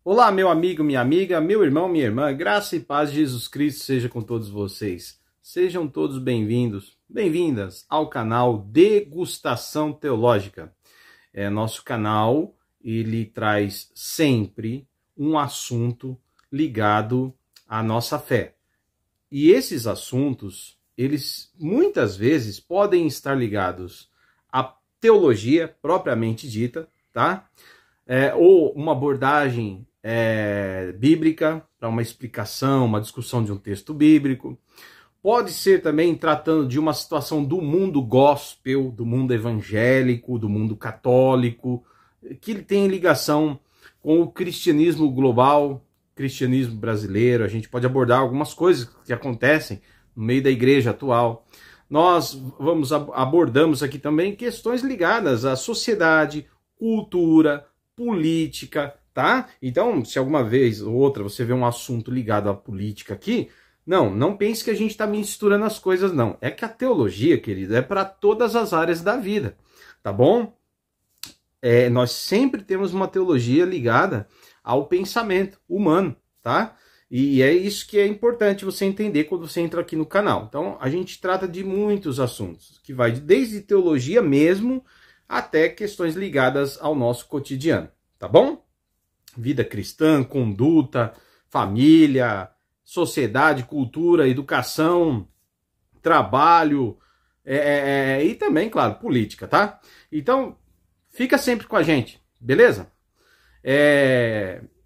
Olá, meu amigo, minha amiga, meu irmão, minha irmã, graça e paz de Jesus Cristo seja com todos vocês. Sejam todos bem-vindos, bem-vindas ao canal Degustação Teológica. Nosso canal, ele traz sempre um assunto ligado à nossa fé. E esses assuntos, eles muitas vezes podem estar ligados à teologia propriamente dita, tá? Ou uma abordagem bíblica, para uma explicação, uma discussão de um texto bíblico. Pode ser também tratando de uma situação do mundo gospel, do mundo evangélico, do mundo católico, que tem ligação com o cristianismo global, cristianismo brasileiro. A gente pode abordar algumas coisas que acontecem no meio da igreja atual. Nós abordamos aqui também questões ligadas à sociedade, cultura, política, tá? Então, se alguma vez ou outra você vê um assunto ligado à política aqui, não pense que a gente está misturando as coisas, não. É que a teologia, querido, é para todas as áreas da vida, tá bom? Nós sempre temos uma teologia ligada ao pensamento humano, tá? E é isso que é importante você entender quando você entra aqui no canal. Então, a gente trata de muitos assuntos, que vai desde teologia mesmo até questões ligadas ao nosso cotidiano, tá bom? Vida cristã, conduta, família, sociedade, cultura, educação, trabalho e também, claro, política, tá? Então, fica sempre com a gente, beleza?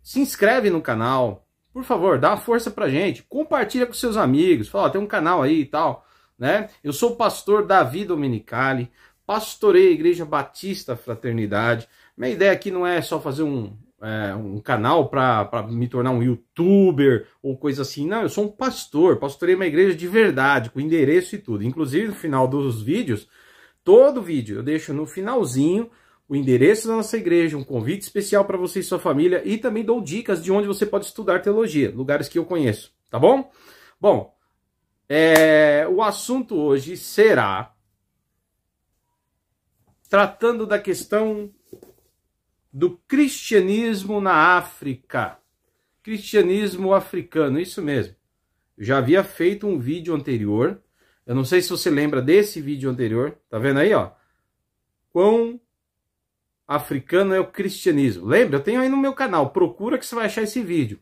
Se inscreve no canal, por favor, dá uma força pra gente, compartilha com seus amigos, fala, tem um canal aí e tal, né? Eu sou o pastor Davi Domenicali, pastorei a Igreja Batista Fraternidade. Minha ideia aqui não é só fazer um canal para me tornar um youtuber ou coisa assim. Não, eu sou um pastor, pastorei uma igreja de verdade, com endereço e tudo. Inclusive, no final dos vídeos, todo vídeo eu deixo no finalzinho o endereço da nossa igreja, um convite especial para você e sua família, e também dou dicas de onde você pode estudar teologia, lugares que eu conheço, tá bom? Bom, o assunto hoje será tratando da questão do cristianismo na África. Cristianismo africano, isso mesmo. Eu já havia feito um vídeo anterior. Eu não sei se você lembra desse vídeo anterior. Tá vendo aí, ó? Quão africano é o cristianismo. Lembra? Eu tenho aí no meu canal. Procura que você vai achar esse vídeo.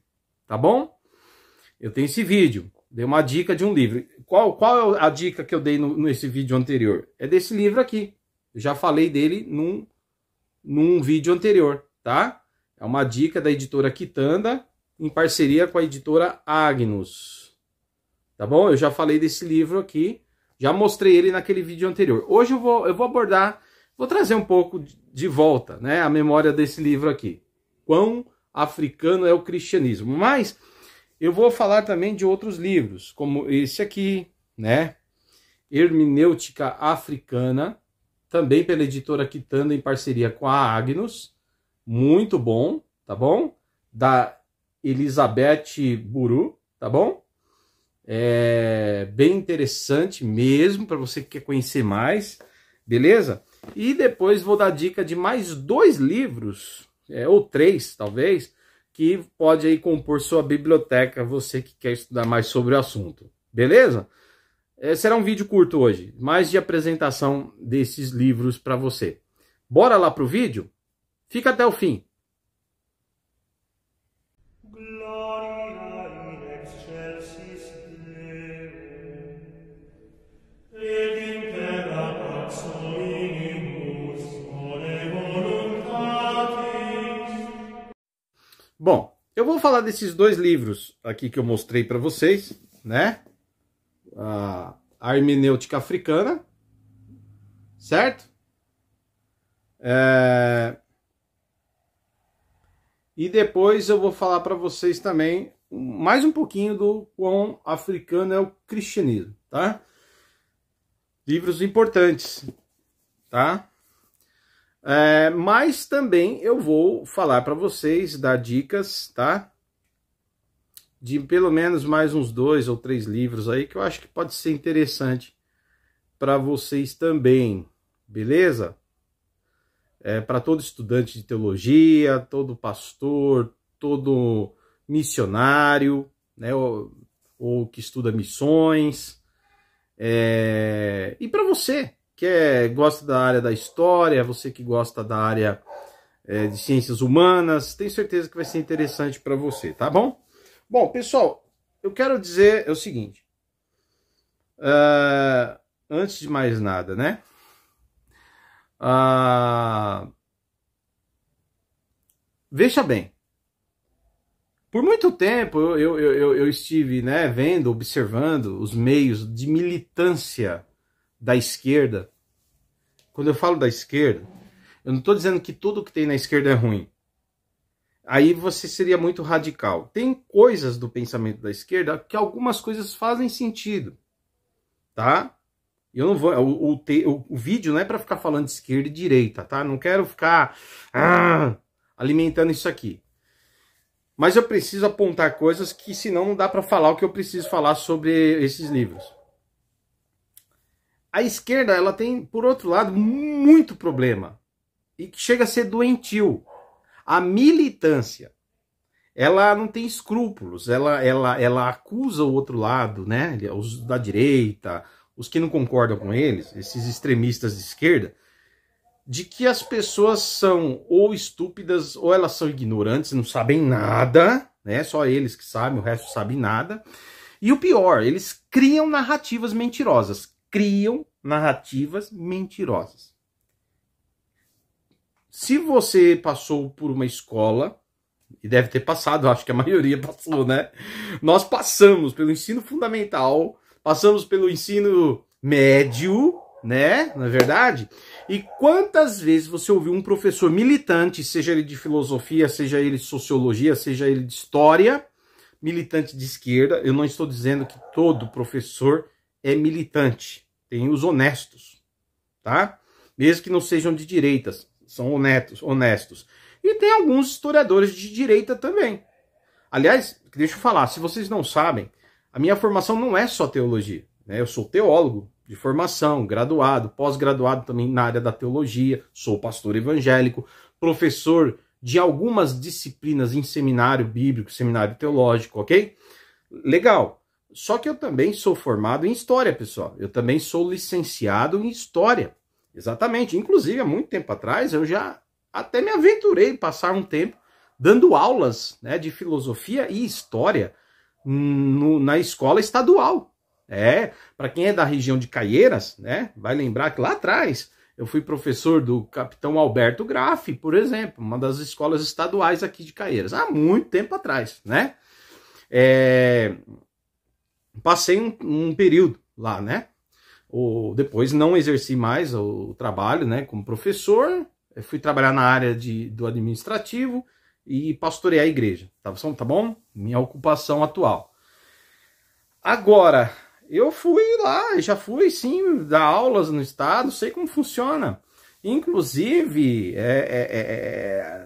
Tá bom? Eu tenho esse vídeo. Dei uma dica de um livro. Qual é a dica que eu dei nesse vídeo anterior? É desse livro aqui. Eu já falei dele num vídeo anterior, tá? É uma dica da editora Quitanda, em parceria com a editora Agnus. Tá bom? Eu já falei desse livro aqui, já mostrei ele naquele vídeo anterior. Hoje eu vou abordar, vou trazer um pouco de volta, né, a memória desse livro aqui. Quão africano é o cristianismo. Mas eu vou falar também de outros livros, como esse aqui, né? Hermenêutica Africana, também pela editora Quitanda, em parceria com a Agnus. Muito bom, tá bom? Da Elizabeth Buru, tá bom? Bem interessante mesmo, para você que quer conhecer mais, beleza? E depois vou dar dica de mais 2 livros, ou 3 talvez, que pode aí compor sua biblioteca, você que quer estudar mais sobre o assunto, beleza? Será um vídeo curto hoje, mais de apresentação desses livros para você. Bora lá pro vídeo? Fica até o fim. Gloria in excelsis Deo, et in terra pax solimus bone voluntatis. Bom, eu vou falar desses 2 livros aqui que eu mostrei para vocês, né? A Hermenêutica Africana, certo? E depois eu vou falar para vocês também mais um pouquinho do quão africano é o cristianismo, tá? Livros importantes, tá? Mas também eu vou falar para vocês, dar dicas, tá? De pelo menos mais uns 2 ou 3 livros aí que eu acho que pode ser interessante para vocês também, beleza? Para todo estudante de teologia, todo pastor, todo missionário, né, ou que estuda missões. E para você que gosta da área da história, você que gosta da área de ciências humanas, tenho certeza que vai ser interessante para você, tá bom? Bom, pessoal, eu quero dizer o seguinte, antes de mais nada, né? Veja bem, por muito tempo eu estive, né, vendo, observando os meios de militância da esquerda. Quando eu falo da esquerda, eu não estou dizendo que tudo que tem na esquerda é ruim. Aí você seria muito radical. Tem coisas do pensamento da esquerda que algumas coisas fazem sentido, tá? Eu não vou, o vídeo não é para ficar falando de esquerda e direita, tá? Não quero ficar alimentando isso aqui. Mas eu preciso apontar coisas que senão não dá para falar o que eu preciso falar sobre esses livros. A esquerda, ela tem, por outro lado, muito problema. E que chega a ser doentio. A militância, ela não tem escrúpulos, ela acusa o outro lado, né? Os da direita, os que não concordam com eles, esses extremistas de esquerda, de que as pessoas são ou estúpidas ou elas são ignorantes, não sabem nada, né? Só eles que sabem, o resto sabe nada. E o pior, eles criam narrativas mentirosas. Se você passou por uma escola, e deve ter passado, acho que a maioria passou, né? Nós passamos pelo ensino fundamental, passamos pelo ensino médio, né? Não é verdade? E quantas vezes você ouviu um professor militante, seja ele de filosofia, seja ele de sociologia, seja ele de história, militante de esquerda? Eu não estou dizendo que todo professor é militante. Tem os honestos, tá? Mesmo que não sejam de direitas, são honestos. E tem alguns historiadores de direita também. Aliás, deixa eu falar, se vocês não sabem, a minha formação não é só teologia, né? Eu sou teólogo de formação, graduado, pós-graduado também na área da teologia, sou pastor evangélico, professor de algumas disciplinas em seminário bíblico, seminário teológico, ok? Legal. Só que eu também sou formado em história, pessoal. Eu também sou licenciado em história. Exatamente. Inclusive, há muito tempo atrás, eu já até me aventurei em passar um tempo dando aulas, né, de filosofia e história na escola estadual. Para quem é da região de Caieiras, né, vai lembrar que lá atrás eu fui professor do capitão Alberto Graff, por exemplo, uma das escolas estaduais aqui de Caieiras, há muito tempo atrás, né? Passei um período lá, né? Depois não exerci mais o trabalho, né, como professor. Eu fui trabalhar na área do administrativo e pastorear a igreja, tá bom? Minha ocupação atual. Agora, eu fui lá, já fui sim dar aulas no estado, sei como funciona. Inclusive,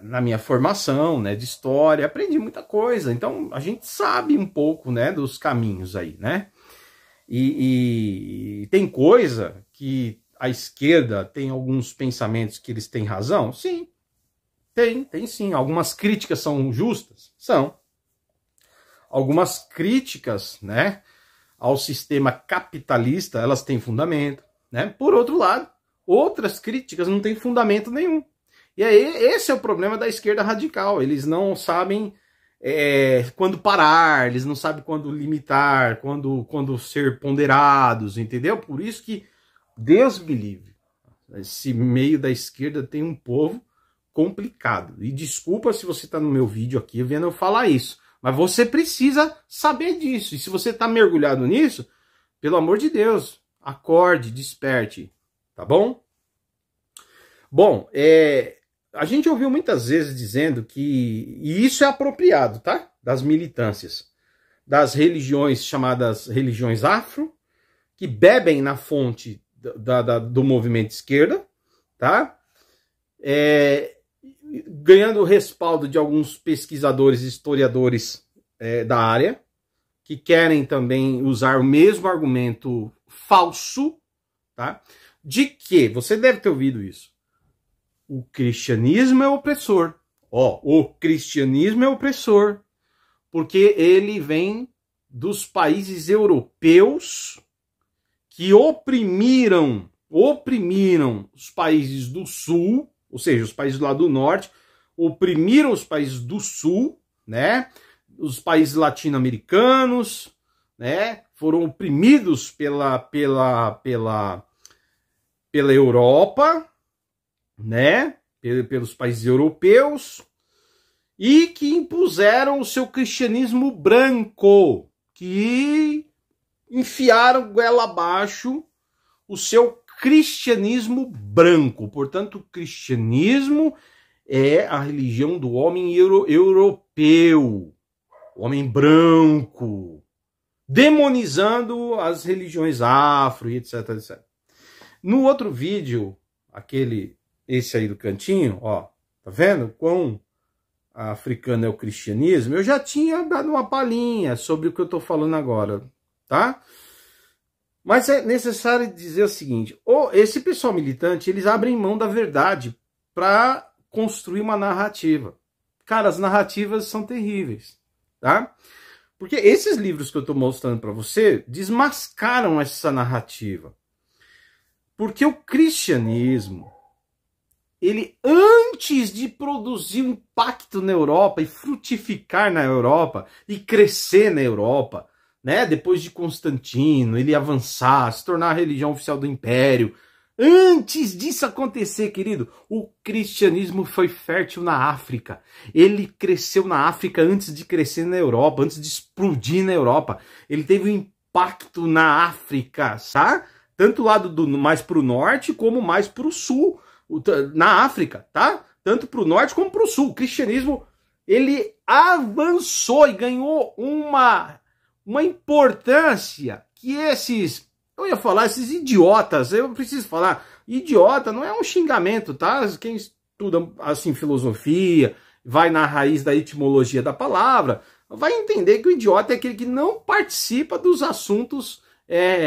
na minha formação, né, de história, aprendi muita coisa. Então, a gente sabe um pouco, né, dos caminhos aí, né? E tem coisa que a esquerda tem alguns pensamentos que eles têm razão? Sim, tem sim. Algumas críticas são justas? São. Algumas críticas, né, ao sistema capitalista, elas têm fundamento, né? Por outro lado, outras críticas não têm fundamento nenhum. E aí, esse é o problema da esquerda radical. Eles não sabem quando parar, eles não sabem quando limitar, quando ser ponderados, entendeu? Por isso que, Deus me livre, esse meio da esquerda tem um povo complicado. E desculpa se você está no meu vídeo aqui vendo eu falar isso, mas você precisa saber disso. E se você está mergulhado nisso, pelo amor de Deus, acorde, desperte, tá bom? Bom, a gente ouviu muitas vezes dizendo que, e isso é apropriado, tá? Das militâncias, das religiões chamadas religiões afro, que bebem na fonte do movimento esquerda, tá? Ganhando o respaldo de alguns pesquisadores e historiadores da área, que querem também usar o mesmo argumento falso, tá? De que, você deve ter ouvido isso, o cristianismo é opressor. Ó, o cristianismo é opressor, porque ele vem dos países europeus que oprimiram os países do sul, ou seja, os países lá do norte, oprimiram os países do sul, né? Os países latino-americanos, né? Foram oprimidos pela Europa, né? Pelos países europeus, e que impuseram o seu cristianismo branco, que enfiaram goela abaixo o seu cristianismo branco. Portanto, o cristianismo é a religião do homem europeu, homem branco, demonizando as religiões afro e etc, etc. No outro vídeo, esse aí do cantinho, ó, tá vendo quão africano é o cristianismo? Eu já tinha dado uma palhinha sobre o que eu tô falando agora, tá? Mas é necessário dizer o seguinte, esse pessoal militante, eles abrem mão da verdade para construir uma narrativa. Cara, as narrativas são terríveis, tá? Porque esses livros que eu estou mostrando para você desmascaram essa narrativa. Porque o cristianismo, ele, antes de produzir um impacto na Europa e frutificar na Europa e crescer na Europa, né, depois de Constantino, ele avançar, se tornar a religião oficial do Império, antes disso acontecer, querido, o cristianismo foi fértil na África. Ele cresceu na África antes de crescer na Europa, antes de explodir na Europa. Ele teve um impacto na África, tá? Tanto lado mais para o norte como mais para o sul, na África, tá? Tanto para o norte como para o sul. O cristianismo, ele avançou e ganhou uma importância que esses idiotas, eu preciso falar, idiota não é um xingamento, tá? Quem estuda assim filosofia, vai na raiz da etimologia da palavra, vai entender que o idiota é aquele que não participa dos assuntos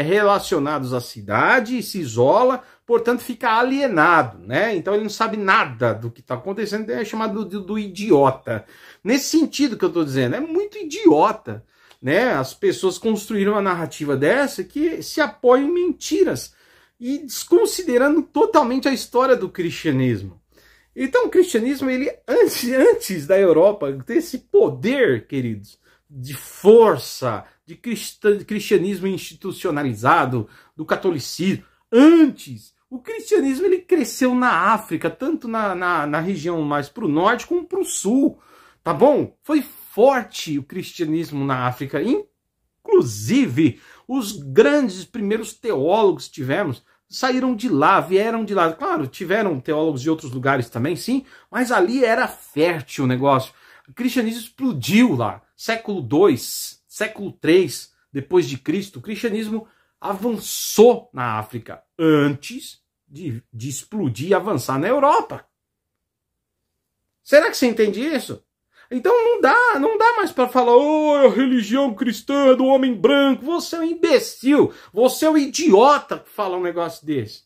relacionados à cidade, se isola, portanto fica alienado, né? Então ele não sabe nada do que está acontecendo, então é chamado do idiota. Nesse sentido que eu estou dizendo, é muito idiota, né? As pessoas construíram uma narrativa dessa que se apoia em mentiras e desconsiderando totalmente a história do cristianismo. Então o cristianismo, ele antes da Europa ter esse poder, queridos, de força, de cristianismo institucionalizado, do catolicismo, antes, o cristianismo ele cresceu na África, tanto na região mais para o norte como para o sul, tá bom? Foi forte o cristianismo na África, inclusive os grandes primeiros teólogos que tivemos saíram de lá, vieram de lá. Claro, tiveram teólogos de outros lugares também, sim, mas ali era fértil o negócio. O cristianismo explodiu lá. Século II, século III depois de Cristo, o cristianismo avançou na África antes de explodir e avançar na Europa. Será que você entende isso? Então não dá mais para falar, a religião cristã do homem branco, você é um imbecil, você é um idiota que fala um negócio desse.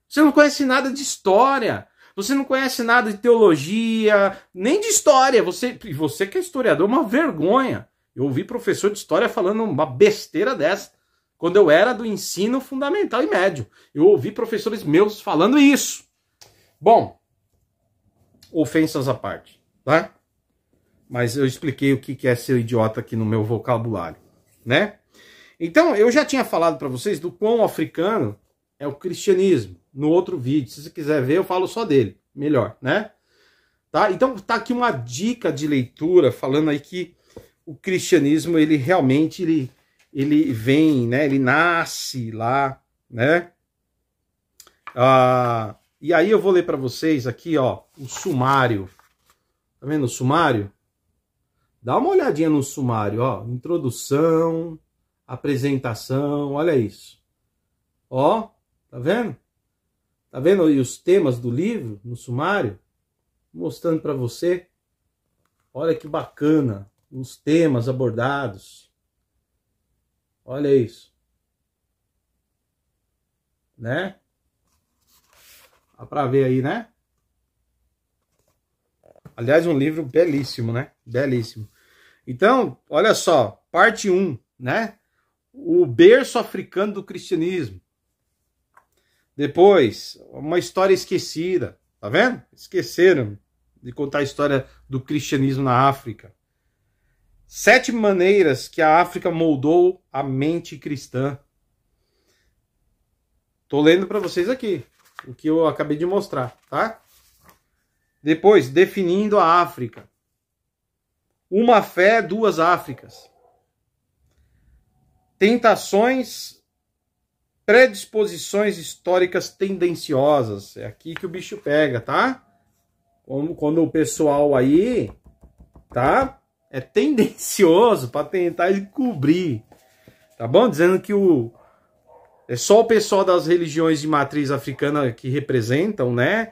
Você não conhece nada de história, você não conhece nada de teologia, nem de história, você que é historiador, uma vergonha. Eu ouvi professor de história falando uma besteira dessa, quando eu era do ensino fundamental e médio. Eu ouvi professores meus falando isso. Bom, ofensas à parte, tá? Mas eu expliquei o que é ser idiota aqui no meu vocabulário, né? Então, eu já tinha falado para vocês do quão africano é o cristianismo no outro vídeo. Se você quiser ver, eu falo só dele, melhor, né? Tá? Então, tá aqui uma dica de leitura falando aí que o cristianismo, ele realmente, ele vem, né? Ele nasce lá, né? E aí eu vou ler para vocês aqui, ó, o sumário. Tá vendo o sumário? Dá uma olhadinha no sumário, ó, introdução, apresentação, olha isso. Ó, tá vendo? Tá vendo aí os temas do livro no sumário? Mostrando para você. Olha que bacana, os temas abordados. Olha isso. Né? Dá para ver aí, né? Aliás, um livro belíssimo, né? Belíssimo. Então, olha só, parte 1, né? O berço africano do cristianismo. Depois, uma história esquecida, tá vendo? Esqueceram de contar a história do cristianismo na África. 7 maneiras que a África moldou a mente cristã. Tô lendo para vocês aqui, o que eu acabei de mostrar, tá? Depois, definindo a África. Uma fé, 2 Áfricas. Tentações, predisposições históricas tendenciosas. É aqui que o bicho pega, tá? Quando o pessoal aí, tá? É tendencioso para tentar encobrir, tá bom? Dizendo que é só o pessoal das religiões de matriz africana que representam, né?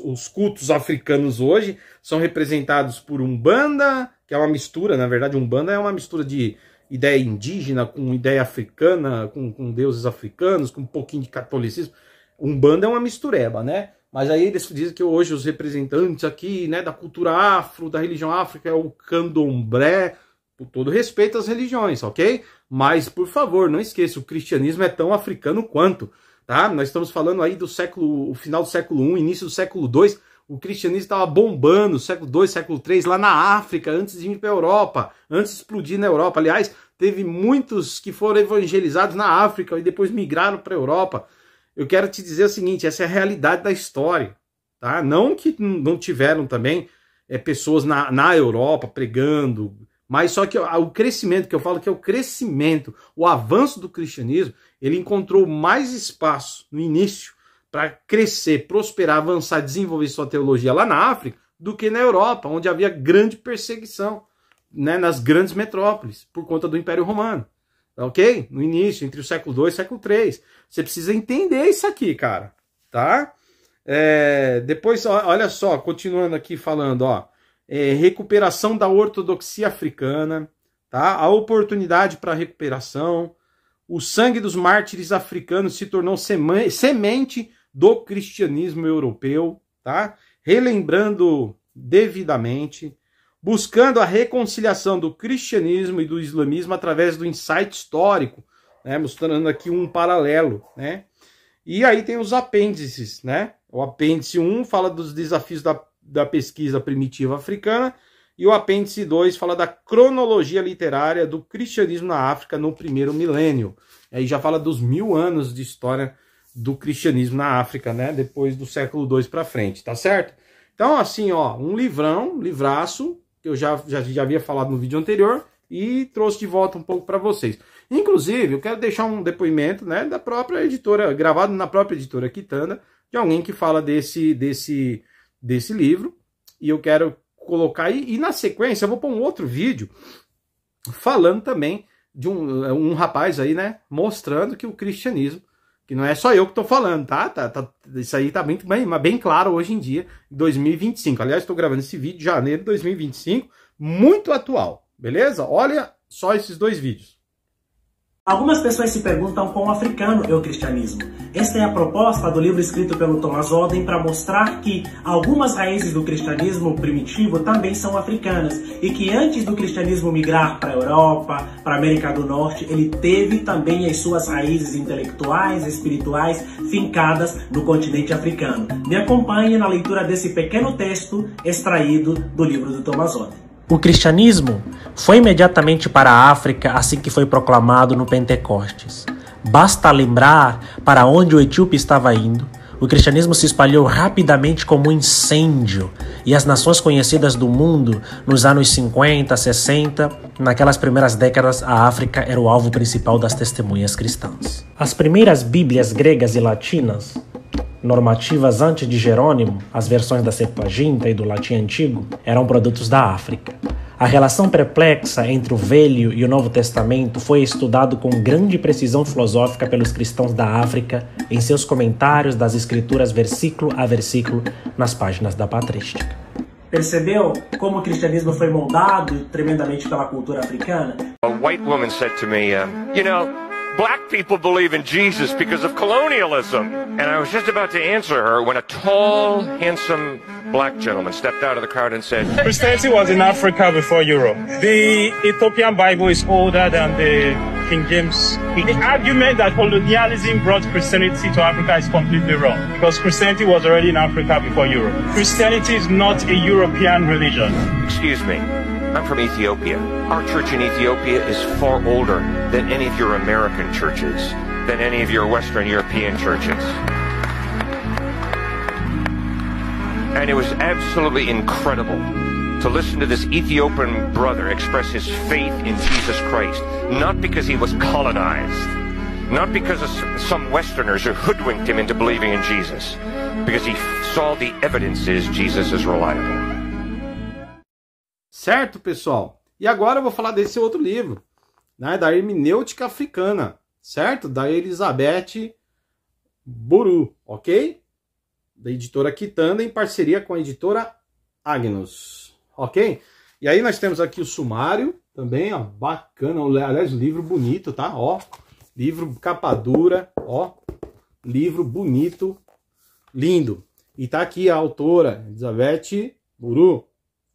Os cultos africanos hoje são representados por Umbanda, que é uma mistura, na verdade, Umbanda é uma mistura de ideia indígena com ideia africana, com deuses africanos, com um pouquinho de catolicismo. Umbanda é uma mistureba, né? Mas aí eles dizem que hoje os representantes aqui, né, da cultura afro, da religião afro, é o candomblé, com todo respeito às religiões, ok? Mas, por favor, não esqueça, o cristianismo é tão africano quanto, tá? Nós estamos falando aí do final do século I, início do século II, o cristianismo estava bombando, século II, século III, lá na África, antes de ir para a Europa, antes de explodir na Europa. Aliás, teve muitos que foram evangelizados na África e depois migraram para a Europa. Eu quero te dizer o seguinte, essa é a realidade da história, tá? Não que não tiveram também pessoas na Europa pregando, mas só que o crescimento, que eu falo que é o crescimento, o avanço do cristianismo, ele encontrou mais espaço no início para crescer, prosperar, avançar, desenvolver sua teologia lá na África do que na Europa, onde havia grande perseguição, né, nas grandes metrópoles, por conta do Império Romano. Ok? No início, entre o século II e o século III. Você precisa entender isso aqui, cara. Tá? Depois, olha só, continuando aqui falando, ó. Recuperação da ortodoxia africana, tá? A oportunidade para recuperação. O sangue dos mártires africanos se tornou semente do cristianismo europeu, tá? Relembrando devidamente. Buscando a reconciliação do cristianismo e do islamismo através do insight histórico, né, mostrando aqui um paralelo, né? E aí tem os apêndices, né? O apêndice 1 fala dos desafios da pesquisa primitiva africana e o apêndice 2 fala da cronologia literária do cristianismo na África no primeiro milênio. Aí já fala dos 1000 anos de história do cristianismo na África, né? Depois do século II para frente, tá certo? Então, assim, ó, um livraço, que eu já havia falado no vídeo anterior e trouxe de volta um pouco para vocês. Inclusive, eu quero deixar um depoimento, né, da própria editora, gravado na própria editora Kitanda, de alguém que fala desse livro, e eu quero colocar aí, e na sequência eu vou pôr um outro vídeo falando também de um rapaz aí, né, mostrando que o cristianismo, que não é só eu que estou falando, tá? Isso aí tá bem claro hoje em dia, em 2025. Aliás, estou gravando esse vídeo em janeiro de 2025, muito atual, beleza? Olha só esses 2 vídeos. Algumas pessoas se perguntam quão africano é o cristianismo. Esta é a proposta do livro escrito pelo Thomas Oden para mostrar que algumas raízes do cristianismo primitivo também são africanas e que antes do cristianismo migrar para a Europa, para a América do Norte, ele teve também as suas raízes intelectuais e espirituais fincadas no continente africano. Me acompanhe na leitura desse pequeno texto extraído do livro do Thomas Oden. O cristianismo foi imediatamente para a África assim que foi proclamado no Pentecostes. Basta lembrar para onde o etíope estava indo. O cristianismo se espalhou rapidamente como um incêndio e as nações conhecidas do mundo nos anos 50, 60, naquelas primeiras décadas, a África era o alvo principal das testemunhas cristãs. As primeiras Bíblias gregas e latinas, normativas antes de Jerônimo, as versões da Septuaginta e do latim antigo, eram produtos da África. A relação perplexa entre o Velho e o Novo Testamento foi estudado com grande precisão filosófica pelos cristãos da África em seus comentários das Escrituras versículo a versículo nas páginas da patrística. Percebeu como o cristianismo foi moldado tremendamente pela cultura africana? A white woman said to me, black people believe in Jesus because of colonialism. And I was just about to answer her when a tall, handsome black gentleman stepped out of the crowd and said, Christianity was in Africa before Europe. The Ethiopian Bible is older than the King James. The argument that colonialism brought Christianity to Africa is completely wrong, because Christianity was already in Africa before Europe. Christianity is not a European religion. excuse me, I'm from Ethiopia. Our church in Ethiopia is far older than any of your American churches, than any of your Western European churches. And it was absolutely incredible to listen to this Ethiopian brother express his faith in Jesus Christ, not because he was colonized, not because of some Westerners who hoodwinked him into believing in Jesus, because he saw the evidences Jesus is reliable. Certo, pessoal? E agora eu vou falar desse outro livro, né, da Hermenêutica Africana, certo? Da Elizabeth Buru, ok? Da editora Kitanda, em parceria com a editora Agnus, ok? E aí nós temos aqui o sumário também, ó, bacana, aliás, livro bonito, tá? Ó, livro capa dura, ó, livro bonito, lindo. E tá aqui a autora, Elizabeth Buru,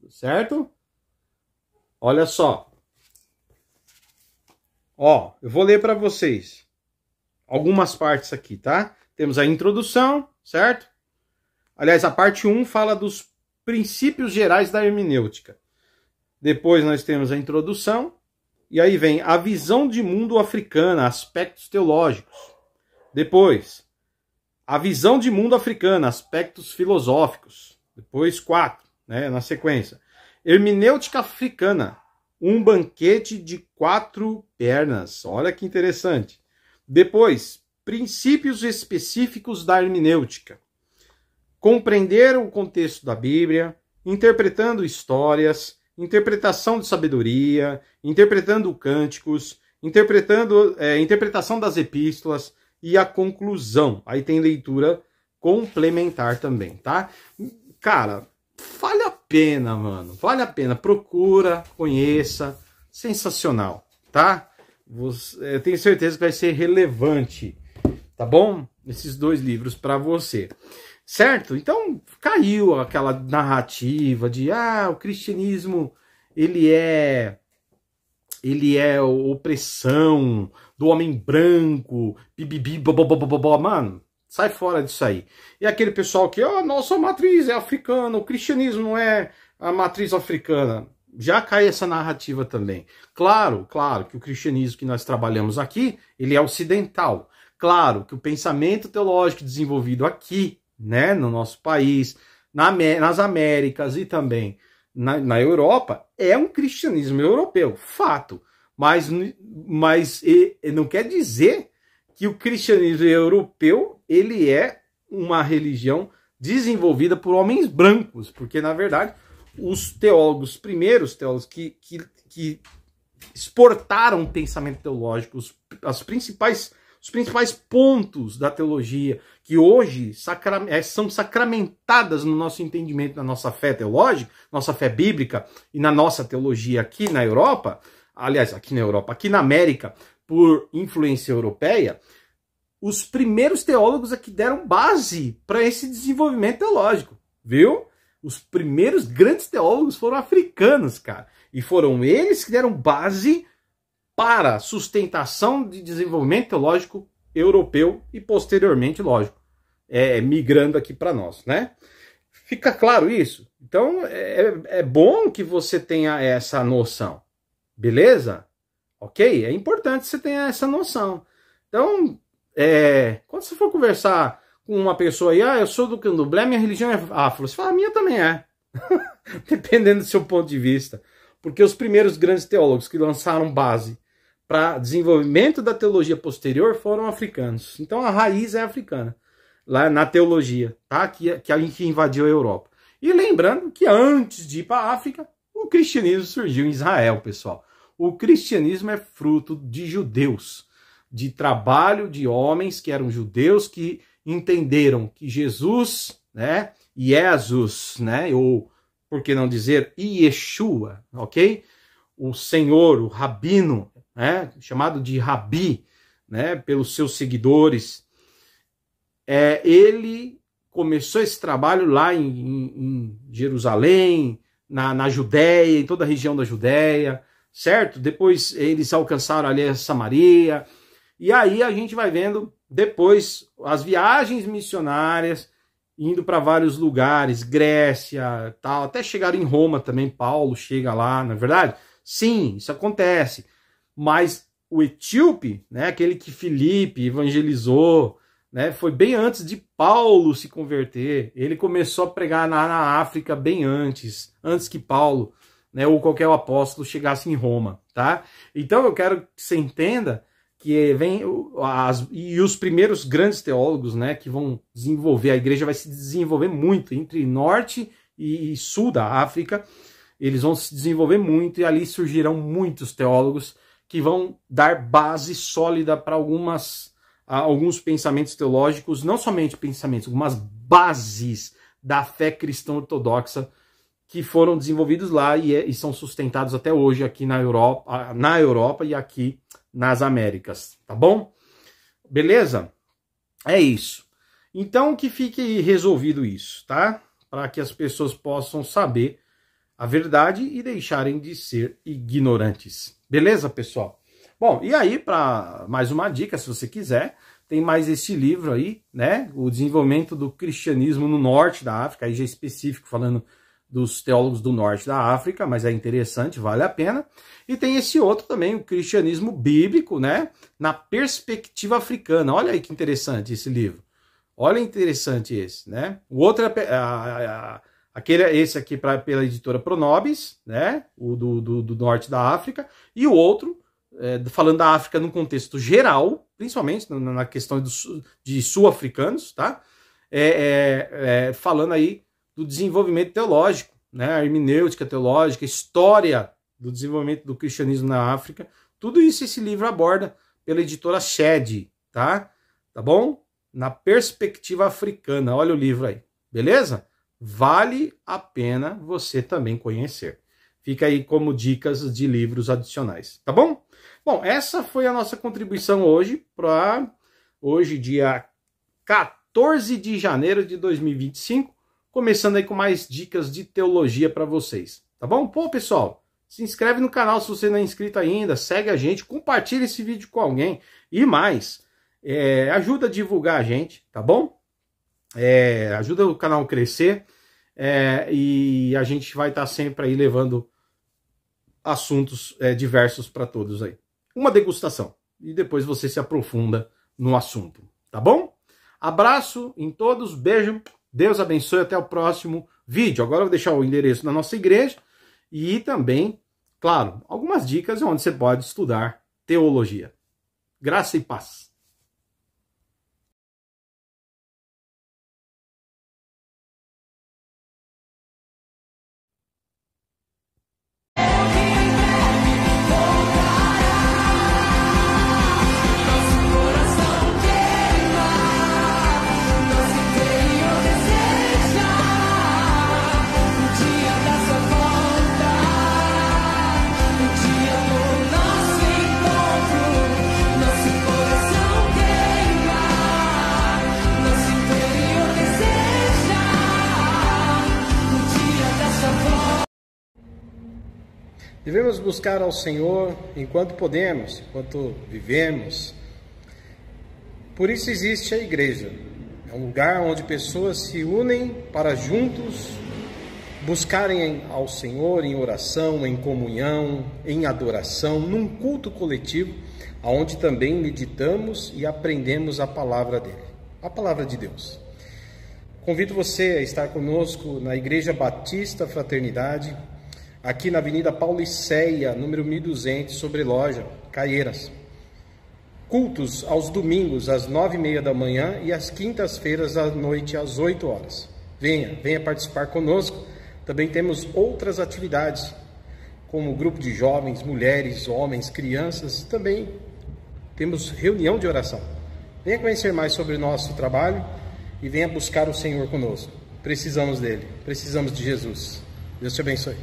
certo? Olha só. Ó, eu vou ler para vocês algumas partes aqui, tá? Temos a introdução, certo? Aliás, a parte 1 fala dos princípios gerais da hermenêutica. Depois nós temos a introdução. E aí vem a visão de mundo africana, aspectos teológicos. Depois, a visão de mundo africana, aspectos filosóficos. Depois 4, né, na sequência. Hermenêutica africana, um banquete de 4 pernas. Olha que interessante. Depois, princípios específicos da hermenêutica. Compreender o contexto da Bíblia, interpretando histórias, interpretação de sabedoria, interpretando cânticos, interpretação das epístolas e a conclusão. Aí tem leitura complementar também, tá? Cara, vale a pena, mano. Vale a pena. Procura, conheça. Sensacional, tá? Eu tenho certeza que vai ser relevante, tá bom? Esses 2 livros para você. Certo? Então, caiu aquela narrativa de o cristianismo, ele é opressão do homem branco, bibibi, bobobobobó. Mano, sai fora disso aí. E aquele pessoal que, nossa matriz é africana, o cristianismo não é a matriz africana. Já cai essa narrativa também. Claro que o cristianismo que nós trabalhamos aqui, ele é ocidental. Claro que o pensamento teológico desenvolvido aqui, né, no nosso país, nas Américas e também na Europa, é um cristianismo europeu, fato. Mas não quer dizer que o cristianismo europeu ele é uma religião desenvolvida por homens brancos, porque, na verdade, os primeiros teólogos que exportaram o pensamento teológico, os principais pontos da teologia, que hoje são sacramentadas no nosso entendimento, na nossa fé teológica, nossa fé bíblica e na nossa teologia aqui na Europa, aliás, aqui na América, por influência europeia, os primeiros teólogos aqui deram base para esse desenvolvimento teológico, viu? Os primeiros grandes teólogos foram africanos, cara, e foram eles que deram base para sustentação de desenvolvimento teológico europeu e posteriormente, lógico, migrando aqui para nós, né? Fica claro isso? Então, é bom que você tenha essa noção, beleza? Ok? É importante que você tenha essa noção. Então, quando você for conversar com uma pessoa aí, eu sou do candomblé, minha religião é afro, você fala, a minha também é. Dependendo do seu ponto de vista. Porque os primeiros grandes teólogos que lançaram base para desenvolvimento da teologia posterior foram africanos. Então a raiz é africana, lá na teologia, tá? que invadiu a Europa. E lembrando que antes de ir para a África, o cristianismo surgiu em Israel, pessoal. O cristianismo é fruto de judeus, de trabalho de homens que eram judeus, que entenderam que Jesus, né, Jesus, né, ou por que não dizer Yeshua, ok? O Senhor, o Rabino, né, chamado de Rabi, né, pelos seus seguidores. Ele começou esse trabalho lá em Jerusalém, na Judéia, em toda a região da Judéia, certo? Depois eles alcançaram ali a Samaria, e aí a gente vai vendo depois as viagens missionárias, indo para vários lugares, Grécia, tal, até chegar em Roma também. Paulo chega lá, não é verdade? Sim, isso acontece, mas o etíope, né, aquele que Filipe evangelizou, né, foi bem antes de Paulo se converter. Ele começou a pregar na África bem antes que Paulo, né, ou qualquer apóstolo chegasse em Roma, tá? Então eu quero que você entenda que os primeiros grandes teólogos, né, que vão desenvolver, a igreja vai se desenvolver muito entre norte e sul da África, eles vão se desenvolver muito e ali surgirão muitos teólogos que vão dar base sólida para alguns pensamentos teológicos, não somente pensamentos, algumas bases da fé cristã ortodoxa que foram desenvolvidos lá e são sustentados até hoje aqui na Europa e aqui nas Américas, tá bom? Beleza? É isso. Então que fique resolvido isso, tá? Para que as pessoas possam saber a verdade e deixarem de ser ignorantes. Beleza, pessoal? Bom, e aí, para mais uma dica, se você quiser, tem mais esse livro aí, né? O desenvolvimento do cristianismo no norte da África, aí já específico, falando dos teólogos do norte da África, mas é interessante, vale a pena. E tem esse outro também, o cristianismo bíblico, né? Na perspectiva africana. Olha aí que interessante esse livro. Olha interessante esse, né? O outro é esse aqui pela editora Pronobis, né? O do norte da África. E o outro, falando da África num contexto geral, principalmente na questão de sul-africanos, tá? Falando aí do desenvolvimento teológico, né? A hermenêutica teológica, história do desenvolvimento do cristianismo na África. Tudo isso esse livro aborda pela editora Shed, tá? Tá bom? Na perspectiva africana. Olha o livro aí, beleza? Vale a pena você também conhecer. Fica aí como dicas de livros adicionais, tá bom? Bom, essa foi a nossa contribuição hoje para hoje, dia 14 de janeiro de 2025, começando aí com mais dicas de teologia para vocês, tá bom? Pô, pessoal, se inscreve no canal se você não é inscrito ainda, segue a gente, compartilha esse vídeo com alguém e mais, ajuda a divulgar a gente, tá bom? Ajuda o canal a crescer e a gente vai estar sempre aí levando assuntos diversos para todos aí. Uma degustação e depois você se aprofunda no assunto, tá bom? Abraço em todos, beijo, Deus abençoe, até o próximo vídeo. Agora eu vou deixar o endereço da nossa igreja e também, claro, algumas dicas onde você pode estudar teologia. Graça e paz. Devemos buscar ao Senhor enquanto podemos, enquanto vivemos. Por isso existe a igreja. É um lugar onde pessoas se unem para juntos buscarem ao Senhor em oração, em comunhão, em adoração, num culto coletivo, onde também meditamos e aprendemos a palavra dele, a palavra de Deus. Convido você a estar conosco na Igreja Batista Fraternidade, aqui na Avenida Pauliceia, número 1200, sobre loja, Caieiras. Cultos aos domingos, às 9h30 da manhã e às quintas-feiras à noite, às 8 horas. Venha participar conosco. Também temos outras atividades, como grupo de jovens, mulheres, homens, crianças. Também temos reunião de oração. Venha conhecer mais sobre o nosso trabalho e venha buscar o Senhor conosco. Precisamos dele, precisamos de Jesus. Deus te abençoe.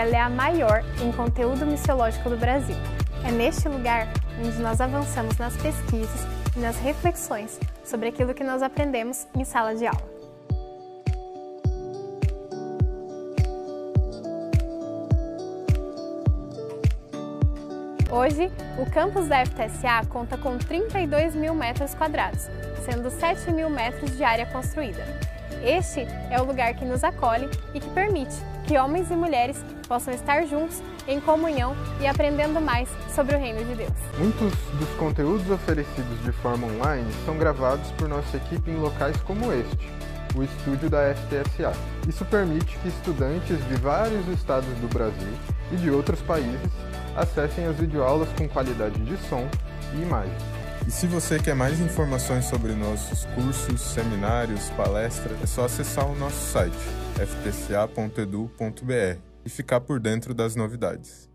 ela é a maior em conteúdo missiológico do Brasil. É neste lugar onde nós avançamos nas pesquisas e nas reflexões sobre aquilo que nós aprendemos em sala de aula. Hoje, o campus da FTSA conta com 32 mil metros quadrados, sendo 7 mil metros de área construída. Este é o lugar que nos acolhe e que permite que homens e mulheres possam estar juntos, em comunhão e aprendendo mais sobre o Reino de Deus. Muitos dos conteúdos oferecidos de forma online são gravados por nossa equipe em locais como este, o estúdio da FTSA. Isso permite que estudantes de vários estados do Brasil e de outros países acessem as videoaulas com qualidade de som e imagem. E se você quer mais informações sobre nossos cursos, seminários, palestras, é só acessar o nosso site, ftca.edu.br, e ficar por dentro das novidades.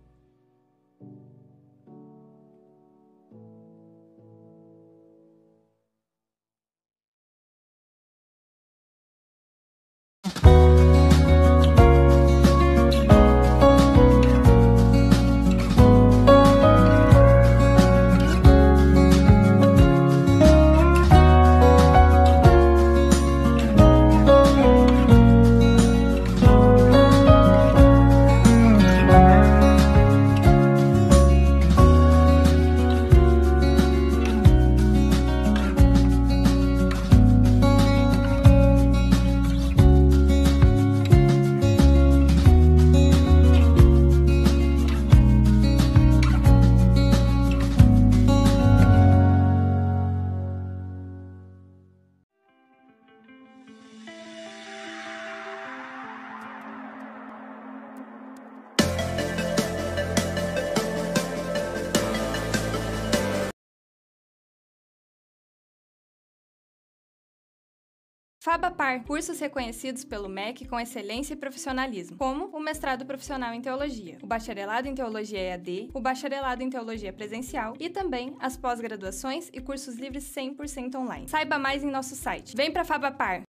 FABAPAR, cursos reconhecidos pelo MEC com excelência e profissionalismo, como o mestrado profissional em teologia, o bacharelado em teologia EAD, o bacharelado em teologia presencial e também as pós-graduações e cursos livres 100% online. Saiba mais em nosso site. Vem pra FABAPAR!